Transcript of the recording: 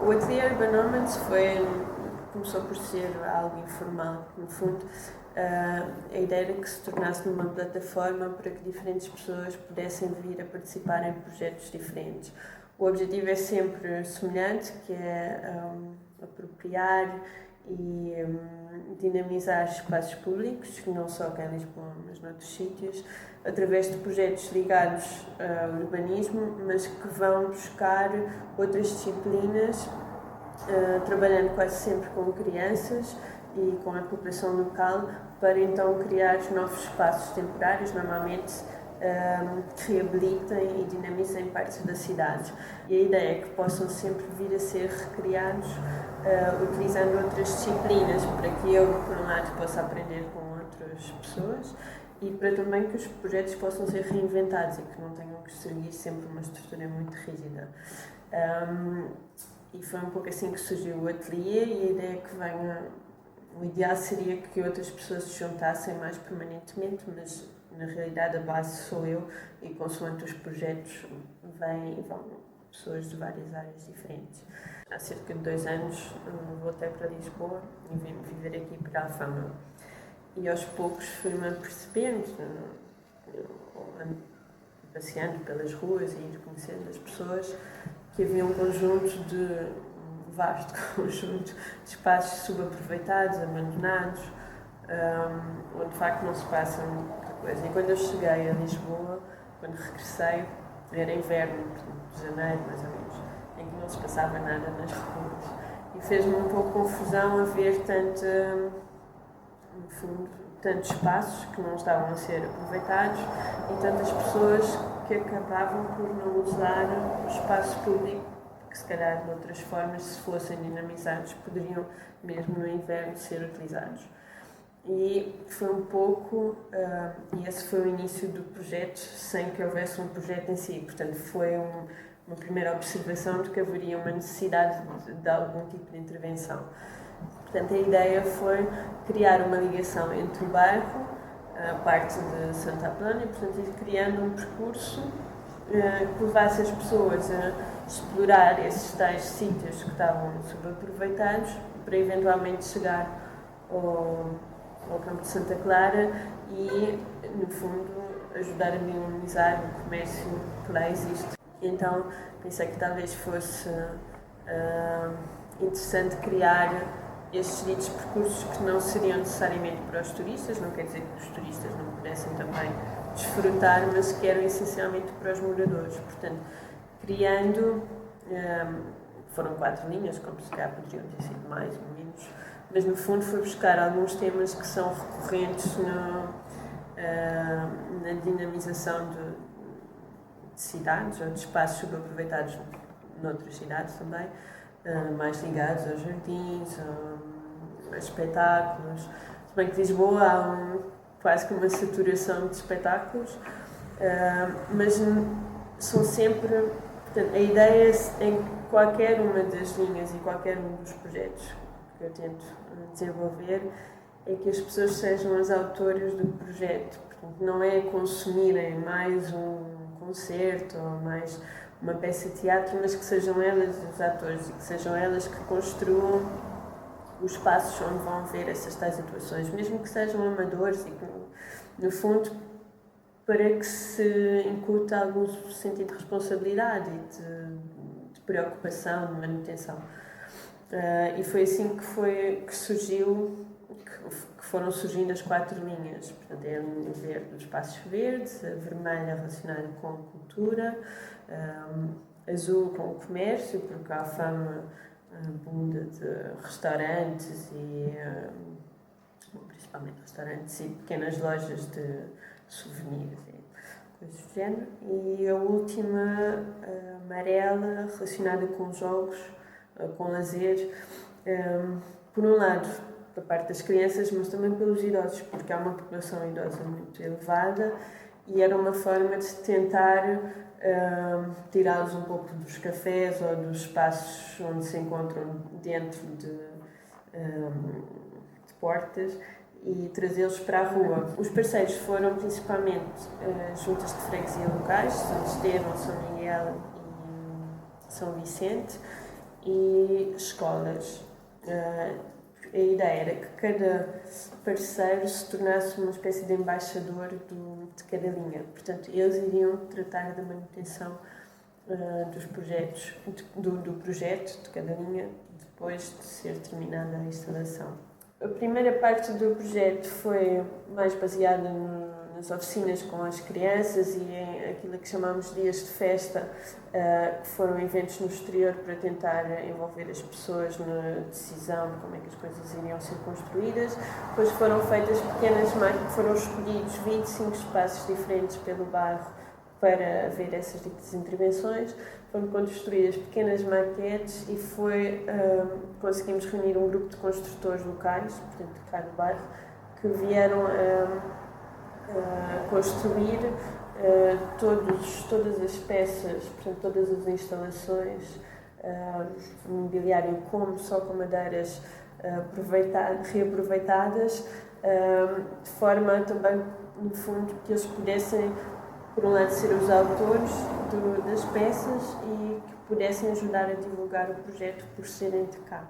O Ateliê Urban Nomads começou por ser algo informal, no fundo. A ideia era que se tornasse numa plataforma para que diferentes pessoas pudessem vir a participar em projetos diferentes. O objetivo é sempre semelhante, que é apropriar e dinamizar espaços públicos, não só cá em Lisboa, mas noutros sítios, através de projetos ligados ao urbanismo, mas que vão buscar outras disciplinas, trabalhando quase sempre com crianças e com a população local, para então criar novos espaços temporários, normalmente que reabilitem e dinamizem partes da cidade. E a ideia é que possam sempre vir a ser recriados utilizando outras disciplinas, para que eu, por um lado, possa aprender com outras pessoas e para também que os projetos possam ser reinventados e que não tenham que seguir sempre uma estrutura muito rígida. E foi um pouco assim que surgiu o ateliê, e a ideia é que venha... O ideal seria que outras pessoas se juntassem mais permanentemente, mas na realidade a base sou eu, e consoante os projetos vão pessoas de várias áreas diferentes. Há cerca de 2 anos voltei para Lisboa e vim viver aqui para Alfama. E aos poucos fui-me apercebendo, passeando pelas ruas e ir conhecendo as pessoas, que havia um vasto conjunto de espaços subaproveitados, abandonados, onde de facto não se passa muita coisa. E quando eu cheguei a Lisboa, quando regressei, era inverno, de janeiro mais ou menos, em que não se passava nada nas ruas. E fez-me um pouco confusão a ver no fundo, tantos espaços que não estavam a ser aproveitados e tantas pessoas que acabavam por não usar o espaço público, que se calhar de outras formas, se fossem dinamizados, poderiam mesmo no inverno ser utilizados. E foi um pouco, e esse foi o início do projeto, sem que houvesse um projeto em si. Portanto, foi uma primeira observação de que haveria uma necessidade de algum tipo de intervenção. Portanto, a ideia foi criar uma ligação entre o bairro, a parte de Santa Apolónia, portanto, ir criando um percurso que levasse as pessoas a explorar esses tais sítios que estavam subaproveitados, para eventualmente chegar ao campo de Santa Clara e, no fundo, ajudar a dinamizar o comércio que lá existe. Então, pensei que talvez fosse interessante criar estes ditos percursos que não seriam necessariamente para os turistas, não quer dizer que os turistas não pudessem também desfrutar, mas que eram essencialmente para os moradores. Portanto, criando, foram 4 linhas, como se calhar poderiam ter sido mais ou menos, mas no fundo foi buscar alguns temas que são recorrentes na dinamização de cidades ou de espaços subaproveitados noutras cidades também, mais ligados aos jardins, a espetáculos. Se bem que Lisboa há quase que uma saturação de espetáculos, mas são sempre... Portanto, a ideia em qualquer uma das linhas e qualquer um dos projetos que eu tento desenvolver é que as pessoas sejam as autoras do projeto. Portanto, não é consumirem mais um concerto ou mais uma peça de teatro, mas que sejam elas os atores e que sejam elas que construam os espaços onde vão ver essas tais atuações, mesmo que sejam amadores e que, no fundo, para que se incute algum sentido de responsabilidade e de preocupação, de manutenção. E foi assim que surgiu, que foram surgindo as 4 linhas. Portanto, é a linha verde dos espaços verdes, a vermelha relacionada com a cultura, azul com o comércio, porque há a fama abunda de restaurantes e principalmente restaurantes e pequenas lojas de souvenirs e coisas do género. E a última, amarela, relacionada com jogos, com lazer, por um lado da parte das crianças, mas também pelos idosos, porque há uma população idosa muito elevada e era uma forma de tentar tirá-los um pouco dos cafés ou dos espaços onde se encontram dentro de portas e trazê-los para a rua. Os parceiros foram principalmente juntas de freguesia locais, São Estevão, São Miguel e São Vicente, e escolas. A ideia era que cada parceiro se tornasse uma espécie de embaixador de cada linha. Portanto, eles iriam tratar da manutenção dos projetos, do projeto de cada linha, depois de ser terminada a instalação. A primeira parte do projeto foi mais baseada nas oficinas com as crianças e em aquilo que chamamos de dias de festa, que foram eventos no exterior para tentar envolver as pessoas na decisão de como é que as coisas iriam ser construídas. Depois foram feitas foram escolhidos 25 espaços diferentes pelo bairro para haver essas tipos de intervenções. Foram construídas pequenas maquetes e conseguimos reunir um grupo de construtores locais, portanto, de cá do bairro, que vieram construir todas as peças, portanto, todas as instalações, mobiliário só com madeiras reaproveitadas, de forma também, no fundo, que eles pudessem, por um lado, ser os autores das peças e que pudessem ajudar a divulgar o projeto por serem de cá.